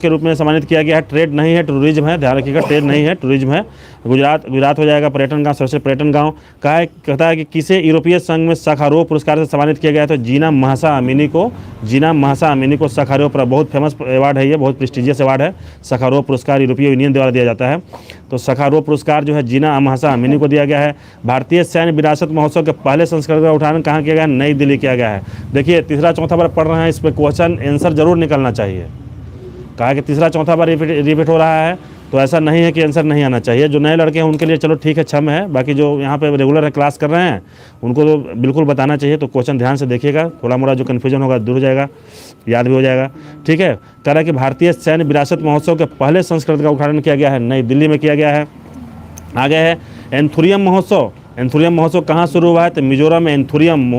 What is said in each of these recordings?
के रूप में सम्मानित किया गया है। ट्रेड नहीं है, टूरिज्म है, ध्यान रखिएगा, ट्रेड नहीं है, टूरिज्म है। गुजरात हो जाएगा। पर्यटन गांव, सर्वश्रेष्ठ पर्यटन गांव कहता है कि किसे यूरोपीय संघ में सखारोव पुरस्कार से सम्मानित किया गया है, तो जीना महसा अमीनी को सखारोव पर, बहुत फेमस अवार्ड है ये, बहुत प्रेस्टिजियस अवार्ड है। सखारोव पुरस्कार यूरोपीय यूनियन द्वारा दिया जाता है। तो सखारोव पुरस्कार जो है जीना महसा अमीनी को दिया गया है। भारतीय सैन्य विरासत महोत्सव के पहले संस्करण का उठान कहाँ किया गया है? नई दिल्ली किया गया है। देखिए तीसरा चौथा बार पढ़ रहे हैं, इस पर क्वेश्चन आंसर जरूर निकलना चाहिए। कहा कि तीसरा चौथा बार रिपीट हो रहा है, तो ऐसा नहीं है कि आंसर नहीं आना चाहिए। जो नए लड़के हैं उनके लिए चलो ठीक है, क्षम है, बाकी जो यहाँ पे रेगुलर क्लास कर रहे हैं उनको तो बिल्कुल बताना चाहिए। तो क्वेश्चन ध्यान से देखिएगा, थोड़ा मोड़ा जो कन्फ्यूजन होगा दूर हो जाएगा, याद भी हो जाएगा। ठीक है, कह रहा है कि भारतीय सैन्य विरासत महोत्सव के पहले संस्करण का उद्घाटन किया गया है, नई दिल्ली में किया गया है। आगे है एंथुरियम महोत्सव। एंथुरियम महोत्सव कहाँ शुरू हुआ है? तो मिजोरम में,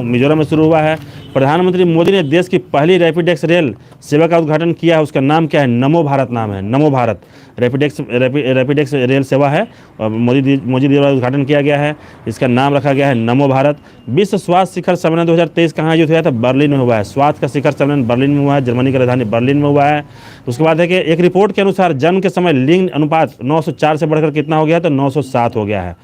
मिजोरम में शुरू हुआ है। प्रधानमंत्री मोदी ने देश की पहली रैपिडेक्स रेल सेवा का उद्घाटन किया है, उसका नाम क्या है? नमो भारत नाम है, नमो भारत। रैपिडेक्स रेल सेवा है और मोदी द्वारा उद्घाटन किया गया है, इसका नाम रखा गया है नमो भारत। विश्व स्वास्थ्य शिखर सम्मेलन 2023 कहाँ आयोजित हुआ था? बर्लिन में हुआ है। स्वास्थ्य का शिखर सम्मेलन बर्लिन में हुआ है, जर्मनी की राजधानी बर्लिन में हुआ है। उसके बाद है कि एक रिपोर्ट के अनुसार जन्म के समय लिंग अनुपात 904 से बढ़कर कितना हो गया? तो 907 हो गया है।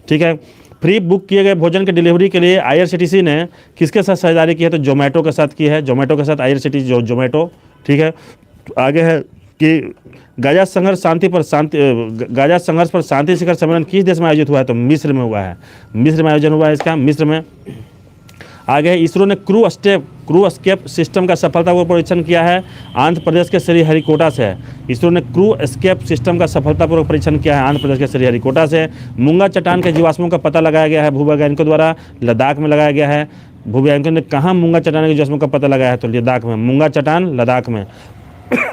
ठीक है, फ्री बुक किए गए भोजन की डिलीवरी के लिए IRCTC ने किसके साथ साझेदारी की है? तो जोमेटो के साथ की है, जोमेटो के साथ IRCTC जोमेटो। ठीक है, आगे है कि गाजा संघर्ष पर शांति शिखर सम्मेलन किस देश में आयोजित हुआ है? तो मिस्र में हुआ है, मिस्र में आयोजन हुआ है इसका, मिस्र में। आगे है इसरो ने क्रू एस्केप सिस्टम का सफलतापूर्वक परीक्षण किया है, आंध्र प्रदेश के श्रीहरिकोटा से है। इसरो ने क्रू एस्केप सिस्टम का सफलतापूर्वक परीक्षण किया है आंध्र प्रदेश के श्रीहरिकोटा से। मूंगा चट्टान के जीवाश्मों का पता लगाया गया है भूवैज्ञानिकों द्वारा, लद्दाख में लगाया गया है। भूवैज्ञानिकों ने कहाँ मूंगा चट्टान के जीवाश्मों का पता लगाया है? तो लद्दाख में, मूंगा चट्टान लद्दाख में।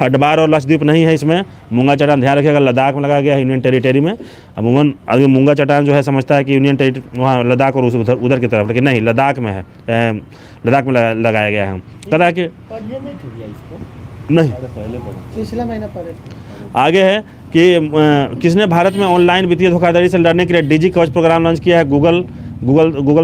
अडबार और लक्षद्वीप नहीं है इसमें, मूंगा चट्टान ध्यान रखिएगा, लद्दाख में लगाया गया है, यूनियन टेरिटरी में। अमूमन आदमी मूंगा चट्टान जो है समझता है कि यूनियन टेरिटरी वहाँ लद्दाख और उधर की तरफ, लेकिन नहीं, लद्दाख में है, लद्दाख में लगाया गया है। कहा कि नहीं, पिछला महीना पहले। आगे है कि किसने भारत में ऑनलाइन वित्तीय धोखाधड़ी से लड़ने के लिए डिजी कवच प्रोग्राम लॉन्च किया है? गूगल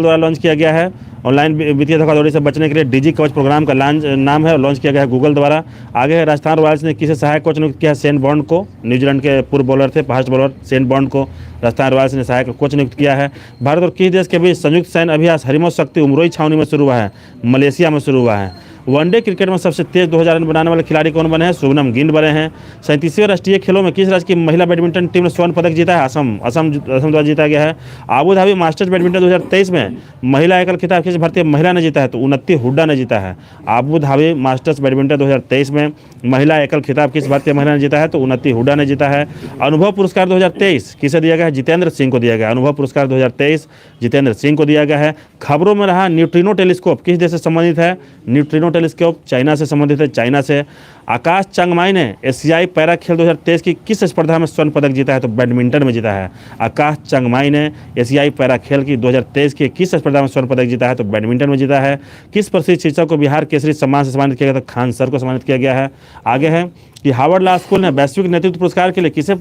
द्वारा लॉन्च किया गया है। ऑनलाइन वित्तीय धोखाधड़ी से बचने के लिए डिजी कवच प्रोग्राम का नाम है, लॉन्च किया गया है गूगल द्वारा। आगे है राजस्थान रॉयल्स ने किसे सहायक कोच नियुक्त किया है? शेन बॉन्ड को, न्यूजीलैंड के पूर्व बॉलर थे, फास्ट बॉलर शेन बॉन्ड को राजस्थान रॉयल्स ने सहायक कोच नियुक्त किया है। भारत और किस देश के बीच संयुक्त सैन्य अभ्यास हरिमो शक्ति उमरोई छावनी में शुरू हुआ है? मलेशिया में शुरू हुआ है। वनडे क्रिकेट में सबसे तेज 2000 रन बनाने वाले खिलाड़ी कौन बने हैं? शुभमन गिल बने हैं। 37वें राष्ट्रीय खेलों में किस राज्य की महिला बैडमिंटन टीम ने स्वर्ण पदक जीता है? असम द्वारा जीता गया है। आबू धाबी मास्टर्स बैडमिंटन 2023 में महिला एकल खिताब किस भारतीय महिला ने जीता है? तो उन्नति हुड्डा ने जीता है। आबू धाबी मास्टर्स बैडमिंटन 2023 में महिला एकल खिताब किस भारतीय महिला ने जीता है? तो उन्नति हुड्डा ने जीता है। अनुभव पुरस्कार 2023 किसे दिया गया है? जितेंद्र सिंह को दिया गया। अनुभव पुरस्कार 2023 जितेंद्र सिंह को दिया गया है। खबरों में रहा न्यूट्रिनो टेलीस्कोप किस देश से संबंधित है? न्यूट्रिनो टेलीस्कोप चाइना से संबंधित है, चाइना से। आकाश चांगमाई ने एशियाई पैरा खेल 2023 की किस स्पर्धा में स्वर्ण पदक जीता है? तो बैडमिंटन में जीता है। आकाश चांगमाई ने एशियाई पैरा खेल की 2023 की किस स्पर्धा में स्वर्ण पदक जीता है? तो बैडमिंटन में जीता है। किस प्रसिद्ध शिक्षक को बिहार केसरी सम्मान से सम्मानित किया गया? तो खान सर को सम्मानित किया गया है। आगे है कि हार्वर्ड लॉ स्कूल ने वैश्विक नेतृत्व पुरस्कार के लिए किसे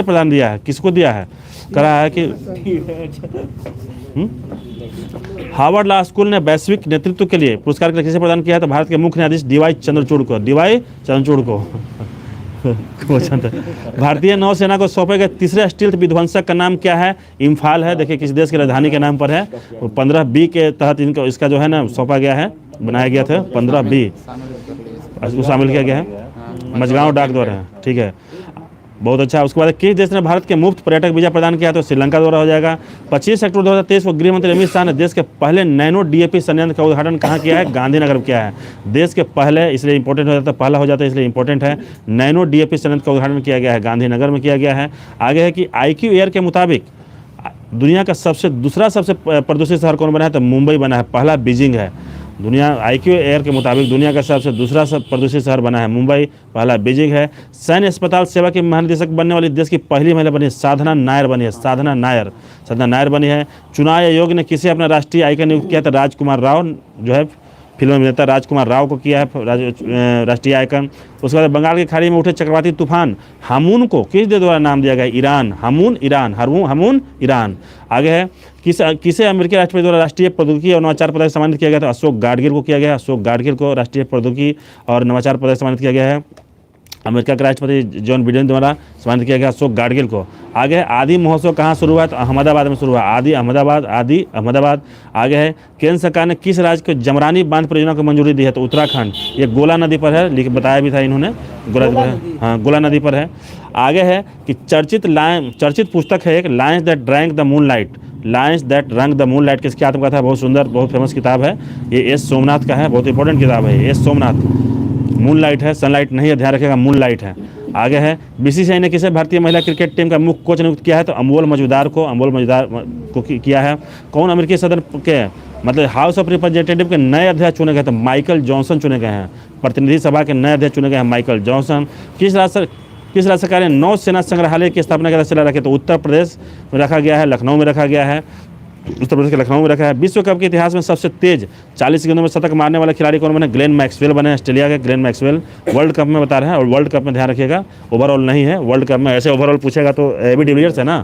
प्रदान दिया है? किसको दिया है? कह रहा है कि हार्वर्ड लॉ स्कूल ने वैश्विक नेतृत्व के लिए पुरस्कार के लिए किसे प्रदान किया है? तो भारत के मुख्य न्यायाधीश DY चंद्रचूड़ को। भारतीय नौसेना को सौंपे गए तीसरे स्टील्थ विध्वंसक का नाम क्या है? इम्फाल है। देखिए किस देश की राजधानी के नाम पर है। 15B के तहत इसका जो है ना सौंपा गया है, बनाया गया था 15B, उसको शामिल किया गया है, मझगांव डाक द्वारा है। ठीक है, बहुत अच्छा। उसके बाद किस देश ने भारत के मुफ्त पर्यटक वीजा प्रदान किया? तो श्रीलंका द्वारा हो जाएगा। 25 अक्टूबर 2023 को गृह मंत्री अमित शाह ने देश के पहले नैनो DAP संयंत्र का उद्घाटन कहाँ किया है? गांधीनगर में किया है। देश के पहले इसलिए इंपॉर्टेंट हो जाता है, पहला हो जाता है इसलिए इंपॉर्टेंट है। नैनो DAP संयंत्र का उद्घाटन किया गया है, गांधीनगर में किया गया है। आगे है कि IQ एयर के मुताबिक दुनिया का दूसरा सबसे प्रदूषित शहर कौन बना है? तो मुंबई बना है, पहला बीजिंग है। IQ एयर के मुताबिक दुनिया का सबसे दूसरा प्रदूषित शहर बना है मुंबई, पहला बीजिंग है। सैन्य अस्पताल सेवा की महानिदेशक बनने वाली देश की पहली महिला बनी है, साधना नायर बनी है। चुनाव आयोग ने किसे अपना राष्ट्रीय आइकन नियुक्त किया? तो राजकुमार राव जो है, फिल्म अभिनेता राजकुमार राव को किया है राष्ट्रीय आइकन। उसके बाद बंगाल की खाड़ी में उठे चक्रवाती तूफान हामून को किस देश द्वारा नाम दिया गया? ईरान। हामून ईरान। आगे है किसे अमेरिकी राष्ट्रपति द्वारा राष्ट्रीय प्रौद्योगिकी और नवाचार पदक सम्मानित किया गया? तो अशोक गाडगिल को किया गया है। अशोक गाडगिल को राष्ट्रीय प्रौद्योगिकी और नवाचार पदक सम्मानित किया गया है। अमेरिका के राष्ट्रपति जॉन बिडेन द्वारा सम्मानित किया गया अशोक गाडगिल को। आगे है आदि महोत्सव कहाँ शुरू हुआ, तो अहमदाबाद में शुरू हुआ, आदि अहमदाबाद। आगे है केंद्र सरकार ने किस राज्य को जमरानी बांध परियोजना को मंजूरी दी है, तो उत्तराखंड। ये गोला नदी पर है, बताया भी था इन्होंने, गोला नदी पर है। आगे है कि चर्चित पुस्तक है एक, Lions that drank the moonlight, किसकी आत्मकथा है, बहुत सुंदर, बहुत फेमस किताब है, ये एस सोमनाथ का है, बहुत इंपॉर्टेंट किताब है एस सोमनाथ। मूनलाइट है, सनलाइट नहीं है, ध्यान रखिएगा, मूनलाइट है। आगे है बीसीसीआई ने किसे भारतीय महिला क्रिकेट टीम का मुख्य कोच नियुक्त किया है, तो अमोल मजुमदार को किया है। कौन अमेरिकी सदन के मतलब हाउस ऑफ रिप्रेजेंटेटिव के नए अध्यक्ष चुने गए, तो माइकल जॉनसन चुने गए हैं। प्रतिनिधि सभा के नए अध्यक्ष चुने गए हैं माइकल जॉनसन। किस राज्य सरकार ने नौसेना संग्रहालय की स्थापना का सिलसिला रखे, तो उत्तर प्रदेश में रखा गया है, लखनऊ में रखा गया है, उत्तर प्रदेश के लखनऊ में रखा है। विश्व कप के इतिहास में सबसे तेज 40 गेंदों में शतक मारने वाले खिलाड़ी कौन बने, ग्लेन मैक्सवेल बने, ऑस्ट्रेलिया के ग्लेन मैक्सवेल। वर्ल्ड कप में बता रहे हैं, और वर्ल्ड कप में ध्यान रखिएगा ओवरऑल नहीं है, वर्ल्ड कप में ऐसे ओवरऑल पूछेगा तो एबी डिविलियर्स है ना,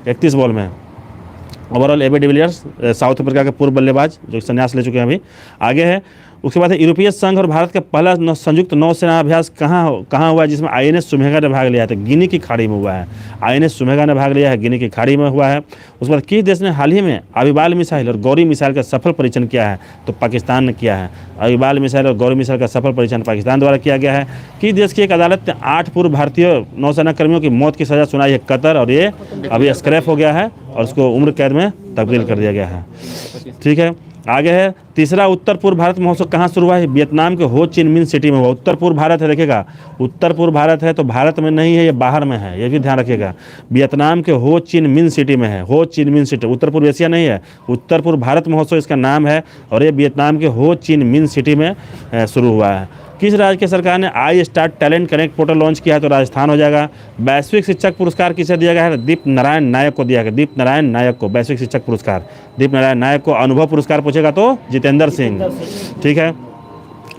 31 बॉल में overall AB de Villiers, South Africa के पूर्व बल्लेबाज जो संन्यास ले चुके हैं अभी। आगे है उसके बाद यूरोपीय संघ और भारत का पहला संयुक्त नौसेना अभ्यास कहाँ हुआ है, जिसमें आईएनएस सुमेगा ने भाग लिया है, तो गिनी की खाड़ी में हुआ है। आईएनएस सुमेगा ने भाग लिया है, गिनी की खाड़ी में हुआ है। उसके बाद किस देश ने हाल ही में अविबाल मिसाइल और गौरी मिसाइल का सफल परीक्षण किया है, तो पाकिस्तान ने किया है। अविबाल मिसाइल और गौरी मिसाइल का सफल परीक्षण पाकिस्तान द्वारा किया गया है। किस देश की एक अदालत ने 8 पूर्व भारतीय नौसेना कर्मियों की मौत की सजा सुनाई है, कतर, और ये अभी स्क्रैप हो गया है और उसको उम्र कैद में तब्दील कर दिया गया है। ठीक है, आगे है तीसरा उत्तर पूर्व भारत महोत्सव कहाँ शुरू हुआ है, वियतनाम के हो चिन मिन सिटी में हुआ। उत्तर पूर्व भारत है, देखिएगा उत्तर पूर्व भारत है तो भारत में नहीं है, ये बाहर में है, ये भी ध्यान रखिएगा। वियतनाम के हो चिन मिन सिटी में है, हो चिन मिन सिटी, उत्तर पूर्व एशिया नहीं है, उत्तर पूर्व भारत महोत्सव इसका नाम है, और ये वियतनाम के हो चिन मिन सिटी में शुरू हुआ है। किस राज्य की सरकार ने I start talent connect portal launch किया है, तो राजस्थान हो जाएगा। वैश्विक शिक्षक पुरस्कार किसे दिया गया है, दीप नारायण नायक को दिया गया, दीप नारायण नायक को वैश्विक शिक्षक पुरस्कार, दीप नारायण नायक को। अनुभव पुरस्कार पूछेगा तो जितेंद्र सिंह। ठीक है,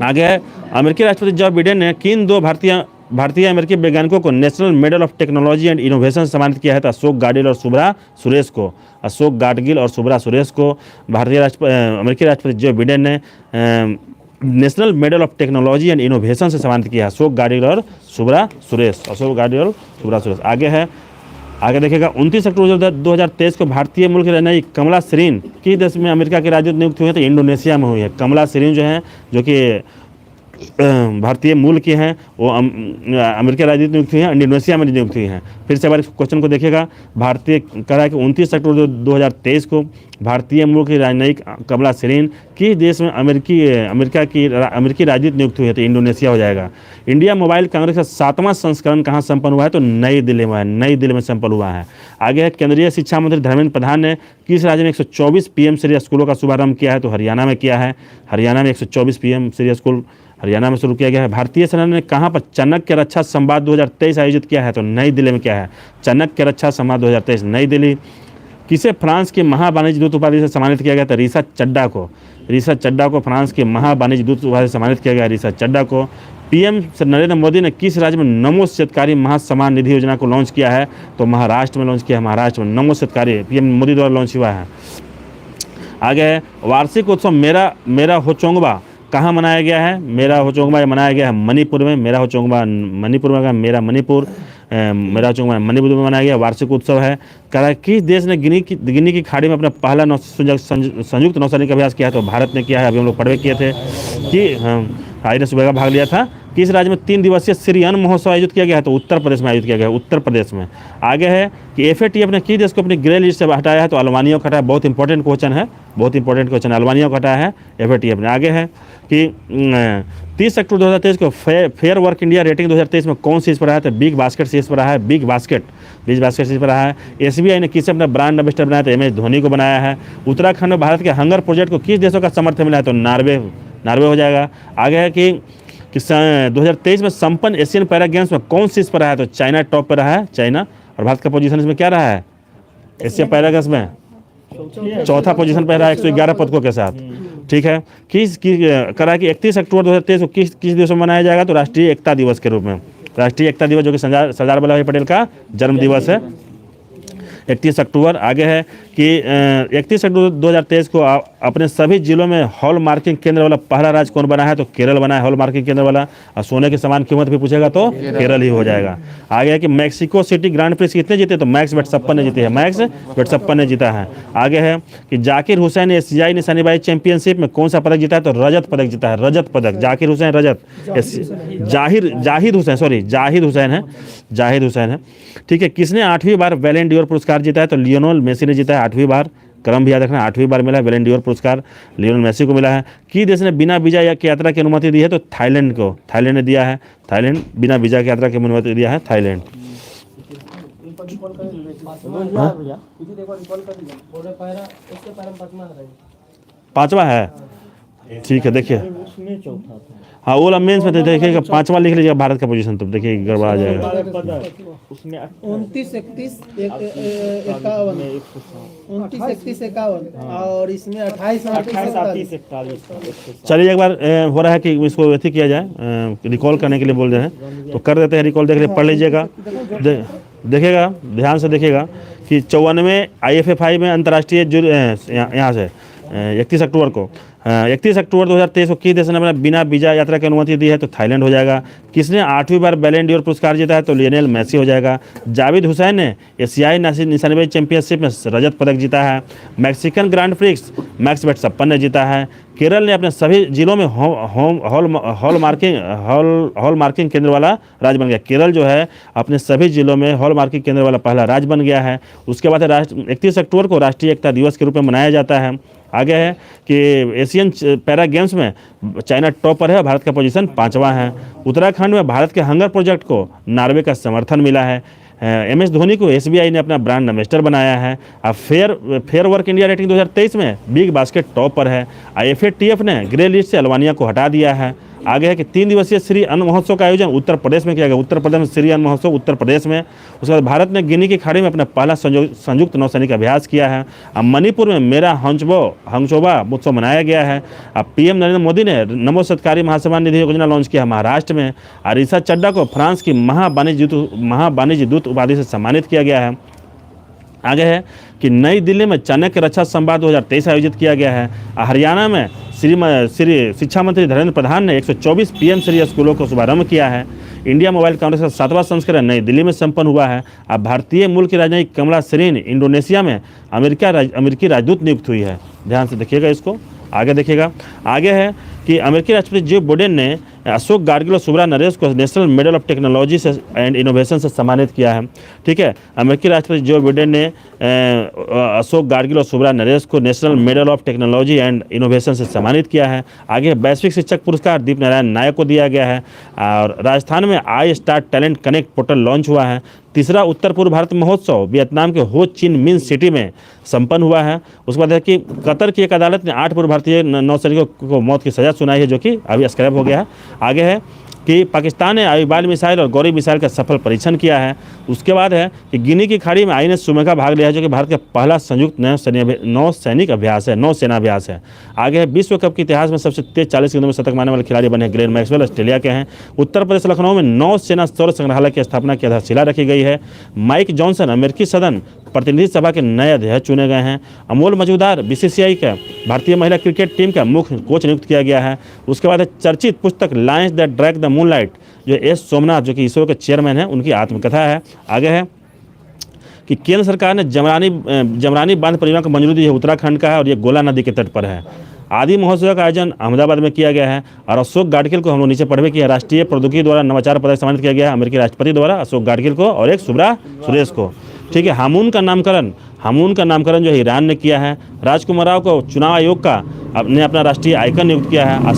आगे है अमेरिकी राष्ट्रपति जो बिडेन ने किन 2 भारतीय अमेरिकी वैज्ञानिकों को national medal of technology and innovation सम्मानित किया है, तो अशोक गाडगिल और शुभ्रा सुरेश को। अशोक गाडगिल और शुभ्रा सुरेश को अमेरिकी राष्ट्रपति जो बिडेन ने national medal of technology and innovation से सम्मानित किया, अशोक गाडगिल और शुभ्रा सुरेश, अशोक गाडगिल और शुभ्रा सुरेश। आगे है, आगे देखिएगा 29 अक्टूबर 2023 को भारतीय मूल की रहने कमला सरीन किस देश में अमेरिका की राजदूत नियुक्त हुई है, तो इंडोनेशिया में हुई है। कमला सरीन जो है, जो कि भारतीय मूल की हैं, वो अमेरिका राजदूत नियुक्त हुई हैं, इंडोनेशिया में नियुक्त हुई हैं। फिर से बार क्वेश्चन को देखिएगा, भारतीय कह रहा है कि 29 अक्टूबर 2023 को भारतीय मूल की राजनयिक कमला सरीन किस देश में अमेरिकी राजदूत नियुक्त हुई है, तो इंडोनेशिया हो जाएगा। इंडिया मोबाइल कांग्रेस का 7वां संस्करण कहाँ संपन्न हुआ है, तो नई दिल्ली में है, नई दिल्ली में संपन्न हुआ है। आगे है केंद्रीय शिक्षा मंत्री धर्मेंद्र प्रधान ने किस राज्य में 124 PM श्री स्कूलों का शुभारंभ किया है, तो हरियाणा में किया है। हरियाणा में 124 PM श्री स्कूल हरियाणा में शुरू किया गया है। भारतीय सेना ने कहाँ पर चाणक्य रक्षा संवाद 2023 आयोजित किया है, तो नई दिल्ली में किया है। चाणक्य रक्षा संवाद 2023 नई दिल्ली। किसे फ्रांस के महावाणिज्य दूत उपाधि से सम्मानित किया गया, था रीसा चड्डा को। रीसा चड्डा को फ्रांस के महावाणिज्य दूत उपाधि से सम्मानित किया गया, रीसा चड्डा को। PM नरेंद्र मोदी ने किस राज्य में नमो शेतकारी महासम्मान निधि योजना को लॉन्च किया है, तो महाराष्ट्र में लॉन्च किया है। महाराष्ट्र में नमो शेतकारी PM मोदी द्वारा लॉन्च हुआ है। आगे है वार्षिक उत्सव मेरा होचोंगबा कहाँ मनाया गया है, मेरा होचोंगबा मनाया गया है मणिपुर में। मेरा होचोंगबा मणिपुर में, मेरा होचोंगबा मणिपुर में मनाया गया वार्षिक उत्सव है। कह रहा है किस देश ने गिनी की खाड़ी में अपना पहला संयुक्त नौसैनिक अभ्यास किया है, तो भारत ने किया है। अभी हम लोग पढ़वे किए थे कि आईएनएस सुबेगा भाग लिया था। किस राज्य में 3 दिवसीय श्री अन्न महोत्सव आयोजित किया गया है, तो उत्तर प्रदेश में आयोजित किया गया है, उत्तर प्रदेश में। आगे है कि FATF ने किस देश को अपनी ग्रे लिस्ट से हटाया है, तो अल्बानिया को हटाया। बहुत इंपॉर्टेंट क्वेश्चन है, बहुत इंपॉर्टेंट क्वेश्चन, अल्बानिया को हटाया है FATF ने। आगे है कि 30 अक्टूबर 2023 को फेयर वर्क इंडिया रेटिंग 2023 में कौन शीर्ष पर रहा है, तो बिग बास्केट शीर्ष पर रहा है। बिग बास्केट शीर्ष पर रहा है। SBI ने किसे अपना ब्रांड एम्बेसडर बनाया, तो MS धोनी को बनाया है। उत्तराखंड में भारत के हंगर प्रोजेक्ट को किस देशों का समर्थन मिला है, तो नॉर्वे हो जाएगा। आगे है कि 2023 में संपन्न एशियन पैरा गेम्स में कौन शीर्ष पर रहा है, तो चाइना टॉप पर रहा है, चाइना। और भारत का पोजीशन इसमें क्या रहा है, एशियन पैरा गेम्स में 4था पोजीशन पर रहा है 111 पदकों के साथ। ठीक है, करा कि 31 अक्टूबर 2023 को किस दिवस में मनाया जाएगा, तो राष्ट्रीय एकता दिवस के रूप में। राष्ट्रीय एकता दिवस जो कि सरदार वल्लभ भाई पटेल का जन्म दिवस है, 31 अक्टूबर। आगे है कि 31 अक्टूबर 2023 को अपने सभी जिलों में हॉल मार्किंग केंद्र वाला पहला राज्य कौन बना है, तो केरल बना है हॉल मार्किंग केंद्र वाला। और सोने के समान कीमत भी पूछेगा तो केरल ही हो जाएगा। आगे है कि मैक्सिको सिटी ग्रांड प्रिक्स कितने जीते, तो मैक्स वेटसप्पन ने जीते हैं, मैक्स वेटसप्पन ने जीता है। आगे है कि जाकिर हुसैन एशियाई निशानेबाजी चैंपियनशिप में कौन सा पदक जीता है, तो रजत पदक जीता है, रजत पदक। जाकिर हुसैन रजत, जाहिद हुसैन है। ठीक है, किसने 8वीं बार बैलन डी'ओर पुरस्कार जीता है, तो लियोनेल मेसी ने जीता है 8वीं बार। क्रम भी याद रखना, 8वीं बार मिला है बैलन डी'ओर पुरस्कार, लियोनेल मेसी को मिला है। किस देश ने बिना वीजा की यात्रा की अनुमति दी है, तो थाईलैंड को, थाईलैंड ने दिया है। थाईलैंड बिना वीजा की यात्रा की अनुमति दिया है, थाईलैंड। पांचवा है, ठीक है, देखिए हाँ वो मेंस में देखिएगा 5वां लिख लीजिएगा भारत का पोजीशन, तो देखिए गड़बड़ा जाएगा। उसमें 29, 31, 51 और इसमें 28, 39, 41। चलिए एक बार हो रहा है कि इसको अथी किया जाए, रिकॉल करने के लिए बोल रहे हैं, तो कर देते हैं रिकॉल। देख पढ़ लीजिएगा, देखिएगा ध्यान से देखिएगा कि 94 IFFI में अंतर्राष्ट्रीय यहाँ से 31 अक्टूबर को 31 अक्टूबर 2023 को किस देश ने बिना वीजा यात्रा की अनुमति दी है, तो थाईलैंड हो जाएगा। किसने 8वीं बार बैलन डी'ओर पुरस्कार जीता है, तो लियोनेल मेसी हो जाएगा। जाविद हुसैन ने एशियाई निशानेबाजी चैंपियनशिप में रजत पदक जीता है। मैक्सिकन ग्रांड प्रिक्स मैक्स वेटसप्पन ने जीता है। केरल ने अपने सभी जिलों में हॉल मार्किंग केंद्र वाला राज्य बन गया। केरल जो है अपने सभी जिलों में हॉल मार्किंग केंद्र वाला पहला राज्य बन गया है। उसके बाद 31 अक्टूबर को राष्ट्रीय एकता दिवस के रूप में मनाया जाता है। आगे है कि एशियन पैरा गेम्स में चाइना टॉप पर है, भारत का पोजीशन 5वां है। उत्तराखंड में भारत के हंगर प्रोजेक्ट को नॉर्वे का समर्थन मिला है। MS धोनी को SBI ने अपना ब्रांड एम्बेसडर बनाया है। अब फेयर वर्क इंडिया रेटिंग 2023 में बिग बास्केट टॉप पर है। IFATF ने ग्रे लिस्ट से अल्बानिया को हटा दिया है। आगे है कि 3 दिवसीय श्री अन्न महोत्सव का आयोजन उत्तर प्रदेश में किया गया। उत्तर प्रदेश में श्री अन्न महोत्सव उत्तर प्रदेश में। उसके बाद भारत ने गिनी की खाड़ी में अपना पहला संयुक्त नौसैनिक अभ्यास किया है। अब मणिपुर में मेरा हंगचोबा उत्सव मनाया गया है। अब PM नरेंद्र मोदी ने नमो सत्कारी महासम्मान निधि योजना लॉन्च किया महाराष्ट्र में। अरीसा चड्डा को फ्रांस की महावाणिज्य दूत उपाधि से सम्मानित किया गया है। आगे है कि नई दिल्ली में चाणक्य रक्षा संवाद 2023 आयोजित किया गया है। हरियाणा में श्री शिक्षा मंत्री धर्मेंद्र प्रधान ने 124 PM श्री स्कूलों को शुभारंभ किया है। इंडिया मोबाइल कांग्रेस का 7वां संस्करण नई दिल्ली में संपन्न हुआ है। अब भारतीय मूल की राजनयिक कमला सरीन इंडोनेशिया में अमेरिकी राजदूत नियुक्त हुई है। ध्यान से देखिएगा इसको, आगे देखिएगा। आगे है कि अमेरिकी राष्ट्रपति जो बाइडेन ने अशोक गाडगिल और सुब्रा नरेश को नेशनल मेडल ऑफ टेक्नोलॉजी से एंड इनोवेशन से सम्मानित किया है। ठीक है, अमेरिकी राष्ट्रपति जो बाइडेन ने अशोक गाडगिल और सुब्रा नरेश को national medal of technology and innovation से सम्मानित किया है। आगे वैश्विक शिक्षक पुरस्कार दीप नारायण नायक को दिया गया है। और राजस्थान में I star talent connect portal launch हुआ है। तीसरा उत्तर पूर्व भारत महोत्सव वियतनाम के हो चिन मिन सिटी में संपन्न हुआ है। उसके बाद है कि कतर की एक अदालत ने 8 पूर्व भारतीय नौसैनिकों को मौत की सजा सुनाई है, जो कि अभी स्क्रैप हो गया है। आगे है कि पाकिस्तान ने आयुबाल मिसाइल और गौरी मिसाइल का सफल परीक्षण किया है। उसके बाद है कि गिनी की खाड़ी में INS सुमेखा भाग लिया है, जो कि भारत का पहला संयुक्त नौसेना अभ्यास है। आगे है विश्व कप के इतिहास में सबसे तेज 40 गेंदों में शतक मारने वाले खिलाड़ी बने ग्लेन मैक्सवेल, ऑस्ट्रेलिया के हैं। उत्तर प्रदेश लखनऊ में नौसेना सौर संग्रहालय की स्थापना की आधारशिला रखी गई है। माइक जॉनसन अमेरिकी सदन प्रतिनिधि सभा के नए अध्यक्ष चुने गए हैं। अमोल मजूमदार BCCI का भारतीय महिला क्रिकेट टीम का मुख्य कोच नियुक्त किया गया है। उसके बाद है चर्चित पुस्तक Lions that drag the moonlight, जो S सोमनाथ जो कि इसरो के चेयरमैन हैं, उनकी आत्मकथा है। आगे है कि केंद्र सरकार ने जमरानी बांध परियोजना को मंजूरी दी है, उत्तराखंड का है और ये गोला नदी के तट पर है। आदि महोत्सव का आयोजन अहमदाबाद में किया गया है। और अशोक गाडगिल को हम लोग नीचे पढ़वे किया, राष्ट्रीय प्रौद्योगिकी द्वारा नवाचार पदक सम्मानित किया गया है अमेरिकी राष्ट्रपति द्वारा अशोक गाडगिल को और एक सुब्रा सुरेश को। ठीक है, हामून का नामकरण जो है ईरान ने किया है। राजकुमार राव को चुनाव आयोग का ने अपना राष्ट्रीय आइकन नियुक्त किया है।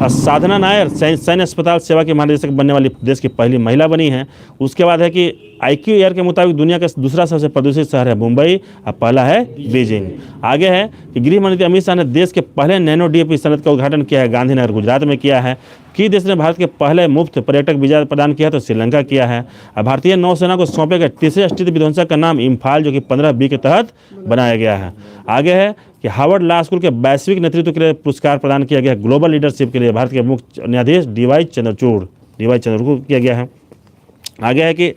साधना नायर सैन्य अस्पताल सेवा के महानिदेशक बनने वाली देश की पहली महिला बनी है। उसके बाद है कि IQ एयर के मुताबिक दुनिया का दूसरा सबसे प्रदूषित शहर है मुंबई, और पहला है बीजिंग। आगे है कि गृह मंत्री अमित शाह ने देश के पहले नैनो DAP सनत का उद्घाटन किया है, गांधीनगर गुजरात में किया है। किस देश ने भारत के पहले मुफ्त पर्यटक वीजा प्रदान किया, तो श्रीलंका किया है। भारतीय नौसेना को सौंपे गए तीसरे राष्ट्रीय विध्वंसक का नाम इम्फाल, जो कि 15B के तहत बनाया गया है। आगे है कि हार्वर्ड लॉ स्कूल के वैश्विक नेतृत्व के लिए पुरस्कार प्रदान किया गया है। ग्लोबल लीडरशिप के लिए भारत के मुख्य न्यायाधीश DY चंद्रचूड़ को किया गया है। आगे है कि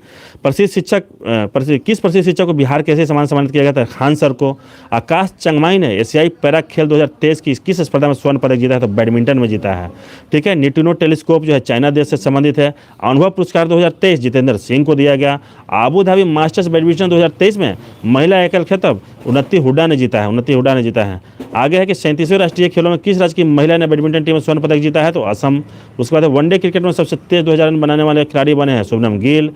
किस प्रसिद्ध शिक्षक को बिहार कैसे सम्मानित किया गया था? खान सर को। आकाश चंगमाई ने एशियाई पैरा खेल 2023 की किस स्पर्धा में स्वर्ण पदक जीता है? तो बैडमिंटन में जीता है। ठीक है। न्यूट्रिनो टेलीस्कोप जो है चाइना देश से संबंधित है। अनुभव पुरस्कार 2023 जितेंद्र सिंह को दिया गया। आबू धाबी मास्टर्स बैडमिंटन 2023 में महिला एकल खिताब उन्नति हुड्डा ने जीता है। आगे है कि 37वें राष्ट्रीय खेलों में किस राज्य की महिला ने बैडमिंटन टीम में स्वर्ण पदक जीता है? तो असम। उसके बाद वनडे क्रिकेट में सबसे तेज 2000 रन बनाने वाले खिलाड़ी बने हैं शुभमन गिल।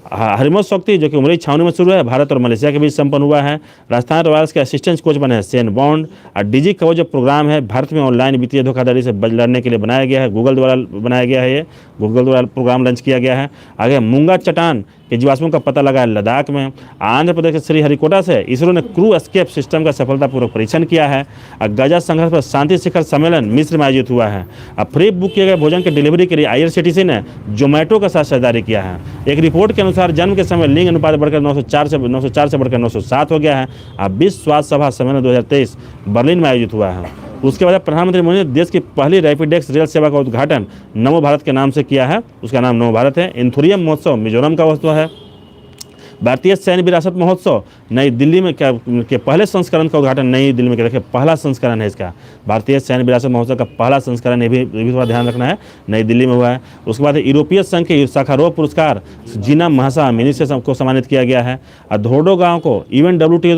हरमोज शक्ति जो कि उमरी छावनी में शुरू है, भारत और मलेशिया के बीच संपन्न हुआ है। राजस्थान रॉयल्स के असिस्टेंट कोच बने हैं शेन बॉन्ड। और डिजी कवच जो प्रोग्राम है भारत में ऑनलाइन वित्तीय धोखाधड़ी से लड़ने के लिए बनाया गया है, गूगल द्वारा बनाया गया है। ये गूगल द्वारा प्रोग्राम लॉन्च किया गया है। आगे मूंगा चट्टान के जीवाश्मों का पता लगा है लद्दाख में। आंध्र प्रदेश के श्रीहरिकोटा से इसरो ने क्रू एस्केप सिस्टम का सफलतापूर्वक परीक्षण किया है। और गजा संघर्ष पर शांति शिखर सम्मेलन मिस्र में आयोजित हुआ है। और फ्री बुक किए गए भोजन की डिलीवरी के लिए IRCTC ने जोमेटो के साथ साझेदारी किया है। एक रिपोर्ट के अनुसार जन्म के समय लिंग अनुपात बढ़कर 904 से बढ़कर 907 हो गया है। और विश्व स्वास्थ्य सभा सम्मेलन 2023 बर्लिन में आयोजित हुआ है। उसके बाद प्रधानमंत्री मोदी ने देश की पहली रैपिडेक्स रेल सेवा का उद्घाटन नमो भारत के नाम से किया है। उसका नाम नमो भारत है। इंथुरियम महोत्सव मिजोरम का वस्तु है। भारतीय सैन्य विरासत महोत्सव नई दिल्ली में के पहले संस्करण का उद्घाटन नई दिल्ली में देखिए पहला संस्करण है इसका। भारतीय सैन्य विरासत महोत्सव का पहला संस्करण ये भी थोड़ा ध्यान रखना है, नई दिल्ली में हुआ है। उसके बाद यूरोपीय संघ के साखारोव पुरस्कार जीना महासा मिनी से को सम्मानित किया गया है। और धोर्डो गाँव को इवेंट WTO